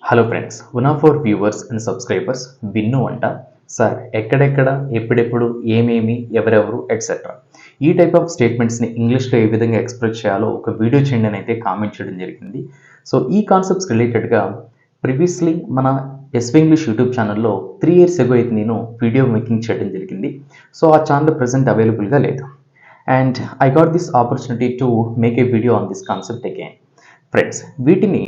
Hello friends, one of our viewers and subscribers విన్ను అంట sir ఎక్కడెక్కడ ఎప్పుడెప్పుడు ఏమేమి ఎవరెవరు ఎట్సెట్రా ఈ టైప్ ఆఫ్ స్టేట్మెంట్స్ని ఇంగ్లీష్లో ఏ విధంగా ఎక్స్ప్రెస్ చేయాలో ఒక వీడియో చేయండి అని అయితే కామెంట్ చేయడం జరిగింది. సో ఈ కాన్సెప్ట్స్ రిలేటెడ్గా ప్రీవియస్లీ మన ఎస్వి ఇంగ్లీష్ యూట్యూబ్ ఛానల్లో 3 years ago అయితే నేను వీడియో మేకింగ్ చేయడం జరిగింది. సో ఆ ఛానల్ ప్రజెంట్ అవైలబుల్గా లేదు and I got this opportunity to make a video on this concept again. Friends, వీటిని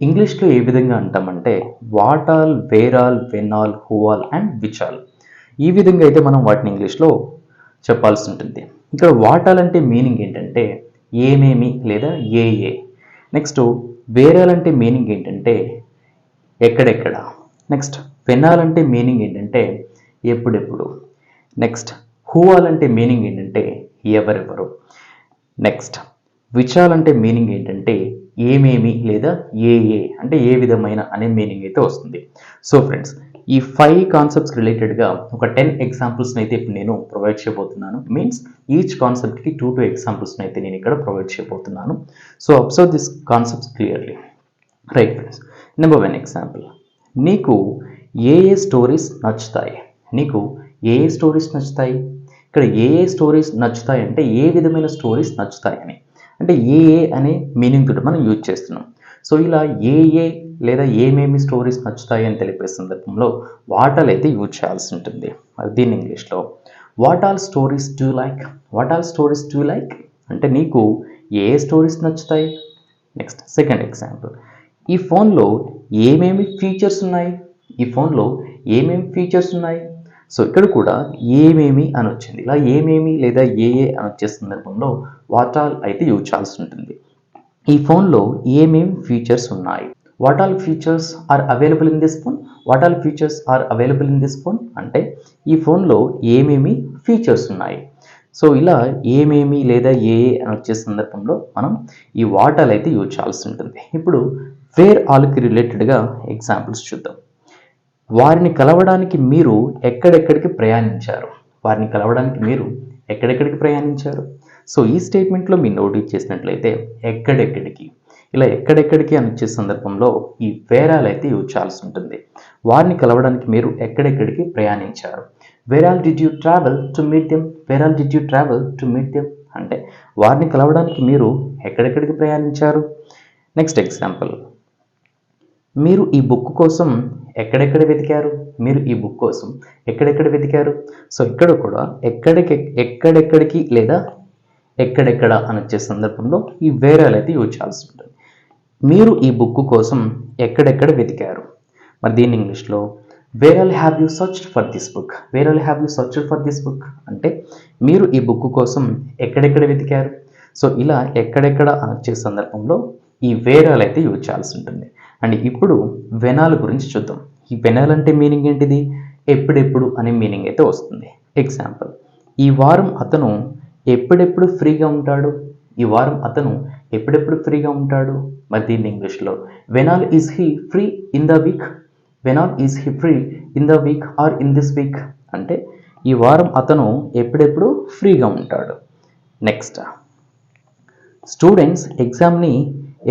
ఇంగ్లీష్లో ఏ విధంగా అంటామంటే what all, where all, when all, who all and which all. ఈ విధంగా అయితే మనం వాటిని ఇంగ్లీష్లో చెప్పాల్సి ఉంటుంది. ఇక్కడ వాట్ ఆల్ అంటే మీనింగ్ ఏంటంటే ఏమేమి లేదా ఏ ఏ. నెక్స్ట్ వేర్ ఆల్ అంటే మీనింగ్ ఏంటంటే ఎక్కడెక్కడ. నెక్స్ట్ వెన్ ఆల్ అంటే మీనింగ్ ఏంటంటే ఎప్పుడెప్పుడు. నెక్స్ట్ హూ ఆల్ అంటే మీనింగ్ ఏంటంటే ఎవరెవరు. నెక్స్ట్ విచ్ ఆల్ అంటే మీనింగ్ ఏంటంటే ఏమేమి లేదా ఏ ఏ అంటే ఏ విధమైన అనే మీనింగ్ అయితే వస్తుంది. సో ఫ్రెండ్స్, ఈ 5 కాన్సెప్ట్స్ రిలేటెడ్గా ఒక 10 ఎగ్జాంపుల్స్ని అయితే ఇప్పుడు నేను ప్రొవైడ్ చేయబోతున్నాను. మీన్స్ ఈచ్ కాన్సెప్ట్కి 2 ఎగ్జాంపుల్స్ని అయితే నేను ఇక్కడ ప్రొవైడ్ చేయబోతున్నాను. So observe this concepts clearly. Right friends, number 1 example. నీకు ఏ ఏ స్టోరీస్ నచ్చుతాయి? నీకు ఏ ఏ స్టోరీస్ నచ్చుతాయి? ఇక్కడ ఏ ఏ స్టోరీస్ నచ్చుతాయి అంటే ఏ విధమైన స్టోరీస్ నచ్చుతాయి అని, అంటే ఏ ఏ అనే మీనింగ్ తోటి మనం యూజ్ చేస్తున్నాం. సో ఇలా ఏ ఏ లేదా ఏమేమి స్టోరీస్ నచ్చుతాయి అని తెలిపే సందర్భంలో వాట్ ఆల్ అయితే యూజ్ చేయాల్సి ఉంటుంది. దీన్ని ఇంగ్లీష్లో what all stories do like. What all stories do like అంటే నీకు ఏ స్టోరీస్ నచ్చుతాయి. Next second example. ఈ ఫోన్లో ఏమేమి ఫీచర్స్ ఉన్నాయి? ఈ ఫోన్లో ఏమేమి ఫీచర్స్ ఉన్నాయి? సో ఇక్కడ కూడా ఏమేమి అని వచ్చింది. ఇలా ఏమేమి లేదా ఏ ఏ అని వచ్చే సందర్భంలో వాట్ ఆల్ అయితే యూజ్ చేయాల్సి ఉంటుంది. ఈ ఫోన్లో ఏమేమి ఫీచర్స్ ఉన్నాయి? What all features are available in this phone? What all features are available in this phone అంటే ఈ ఫోన్లో ఏమేమి ఫీచర్స్ ఉన్నాయి. సో ఇలా ఏమేమి లేదా ఏ ఏ అని వచ్చే సందర్భంలో మనం ఈ వాట్ ఆల్ అయితే యూజ్ చేయాల్సి ఉంటుంది. ఇప్పుడు వేర్ ఆల్కి రిలేటెడ్గా ఎగ్జాంపుల్స్ చూద్దాం. వారిని కలవడానికి మీరు ఎక్కడెక్కడికి ప్రయాణించారు? వారిని కలవడానికి మీరు ఎక్కడెక్కడికి ప్రయాణించారు? సో ఈ స్టేట్మెంట్లో మీరు నోటీస్ చేసినట్లయితే ఎక్కడెక్కడికి, ఇలా ఎక్కడెక్కడికి అని వచ్చే సందర్భంలో ఈ వేర్ ఆల్ అయితే యూజ్ చేయాల్సి ఉంటుంది. వారిని కలవడానికి మీరు ఎక్కడెక్కడికి ప్రయాణించారు? Where all did you travel to meet them? Where all did you travel to meet them అంటే వారిని కలవడానికి మీరు ఎక్కడెక్కడికి ప్రయాణించారు. Next example. మీరు ఈ బుక్ కోసం ఎక్కడెక్కడ వెతికారు? మీరు ఈ బుక్ కోసం ఎక్కడెక్కడ వెతికారు? సో ఇక్కడ కూడా ఎక్కడెక్కడికి లేదా ఎక్కడెక్కడ అని వచ్చే సందర్భంలో ఈ వేర్ ఆల్ అయితే యూజ్ చేయాల్సి ఉంటుంది. మీరు ఈ బుక్ కోసం ఎక్కడెక్కడ వెతికారు? మరి దీన్ని ఇంగ్లీష్లో where all have you searched for this book? Where all have you searched for this book అంటే మీరు ఈ బుక్ కోసం ఎక్కడెక్కడ వెతికారు? సో ఇలా ఎక్కడెక్కడ అని వచ్చే సందర్భంలో ఈ వేర్ ఆల్ అయితే యూజ్ చేయాల్సి ఉంటుంది. అండ్ ఇప్పుడు వెన్ ఆల్ గురించి చూద్దాం. ఈ వెన్ ఆల్ అంటే మీనింగ్ ఏంటిది? ఎప్పుడెప్పుడు అనే మీనింగ్ అయితే వస్తుంది. ఎగ్జాంపుల్. ఈ వారం అతను ఎప్పుడెప్పుడు ఫ్రీగా ఉంటాడు? ఈ వారం అతను ఎప్పుడెప్పుడు ఫ్రీగా ఉంటాడు? మరి దీన్ని ఇంగ్లీష్లో when all is he free in the week? When all is he free in the week or in this week అంటే ఈ వారం అతను ఎప్పుడెప్పుడు ఫ్రీగా ఉంటాడు. నెక్స్ట్, స్టూడెంట్స్ ఎగ్జామ్ని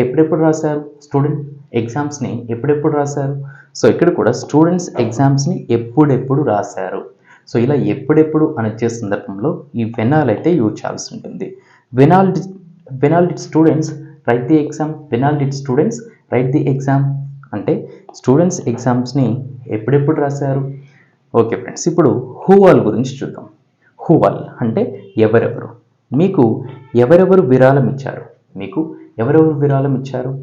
ఎప్పుడెప్పుడు రాశారు? స్టూడెంట్ ఎగ్జామ్స్ని ఎప్పుడెప్పుడు రాశారు? సో ఇక్కడ కూడా స్టూడెంట్స్ ఎగ్జామ్స్ని ఎప్పుడెప్పుడు రాశారు. సో ఇలా ఎప్పుడెప్పుడు అని వచ్చే సందర్భంలో ఈ వెన్ ఆల్ అయితే యూజ్ చేయాల్సి ఉంటుంది. When all did students right the exam? When all did students right the exam అంటే స్టూడెంట్స్ ఎగ్జామ్స్ని ఎప్పుడెప్పుడు రాశారు. ఓకే ఫ్రెండ్స్, ఇప్పుడు హూ ఆల్ గురించి చూద్దాం. హూ ఆల్ అంటే ఎవరెవరు. మీకు ఎవరెవరు విరాళం ఇచ్చారు? మీకు ఎవరెవరు విరాళం ఇచ్చారు?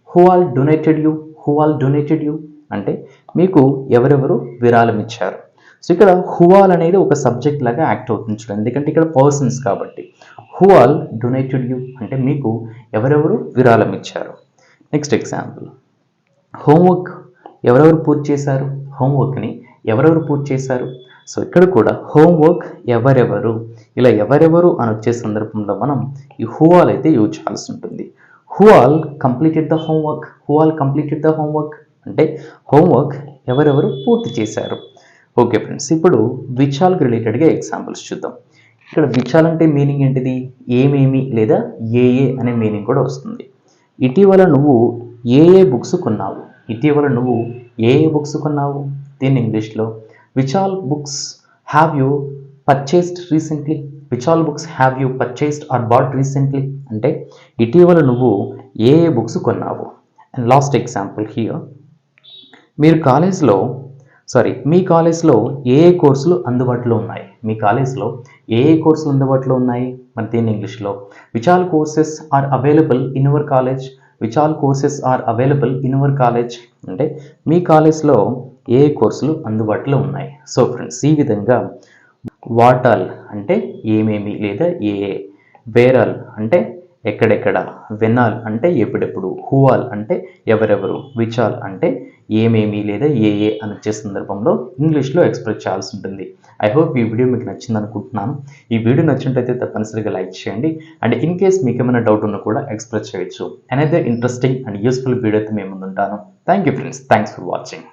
Who all donated you? Who all donated you అంటే మీకు ఎవరెవరు విరాళం ఇచ్చారు. సో ఇక్కడ హూ ఆల్ అనేది ఒక సబ్జెక్ట్ లాగా యాక్ట్ అవుతుంది చూడండి, ఎందుకంటే ఇక్కడ పర్సన్స్ కాబట్టి. హూ ఆల్ డొనేటెడ్ యూ అంటే మీకు ఎవరెవరు విరాళం ఇచ్చారు. Next example. హోంవర్క్ ఎవరెవరు పూర్తి చేశారు? హోంవర్క్ని ఎవరెవరు పూర్తి చేశారు? సో ఇక్కడ కూడా హోంవర్క్ ఎవరెవరు, ఇలా ఎవరెవరు అని వచ్చే సందర్భంలో మనం ఈ హూ ఆల్ అయితే యూజ్ చేయాల్సి ఉంటుంది. Who all completed the homework? Who all completed the homework అంటే హోంవర్క్ ఎవరెవరు పూర్తి చేశారు. ఓకే ఫ్రెండ్స్, ఇప్పుడు విచ్ ఆల్కి రిలేటెడ్గా ఎగ్జాంపుల్స్ చూద్దాం. ఇక్కడ విచ్ ఆల్ అంటే మీనింగ్ ఏంటిది? ఏమేమి లేదా ఏ ఏ అనే మీనింగ్ కూడా వస్తుంది. ఇటీవల నువ్వు ఏ ఏ బుక్స్ కొన్నావు? ఇటీవల నువ్వు ఏ బుక్స్ కొన్నావు దీన్ని ఇంగ్లీష్లో. Which all books have you purchased recently. Which all books have you purchased or bought recently అంటే ఇటీవల నువ్వు ఏ బుక్స్ కొన్నావు. అండ్ లాస్ట్ ఎగ్జాంపుల్ హియర్, మీ కాలేజ్లో ఏ కోర్సులు అందుబాటులో ఉన్నాయి. మీ కాలేజ్లో ఏ కోర్సులు అందుబాటులో ఉన్నాయి మరి దీన్ని ఇంగ్లీష్లో. Which all courses are available in your college. Which all courses are available in your college అంటే మీ కాలేజ్లో ఏ కోర్సులు అందుబాటులో ఉన్నాయి. సో ఫ్రెండ్స్, ఈ విధంగా వాట్ ఆల్ అంటే ఏమేమి లేదా ఏ, వేర్ ఆల్ అంటే ఎక్కడెక్కడ, వెన్ ఆల్ అంటే ఎప్పుడెప్పుడు, హూ ఆల్ అంటే ఎవరెవరు, విచ్ ఆల్ అంటే ఏమేమి లేదా ఏ అని వచ్చే సందర్భంలో ఇంగ్లీష్లో ఎక్స్ప్రెస్ చేయాల్సి ఉంటుంది. ఐ హోప్ ఈ వీడియో మీకు నచ్చింది అనుకుంటున్నాను. ఈ వీడియో నచ్చినట్లయితే తప్పనిసరిగా లైక్ చేయండి. అండ్ ఇన్ కేస్ మీకు ఏమైనా డౌట్ ఉన్నా కూడా ఎక్స్ప్రెస్ చేయొచ్చు. అనదర్ ఇంట్రెస్టింగ్ అండ్ యూస్ఫుల్ వీడియోతో మేము ముందుంటాను. Thank you friends, thanks for watching.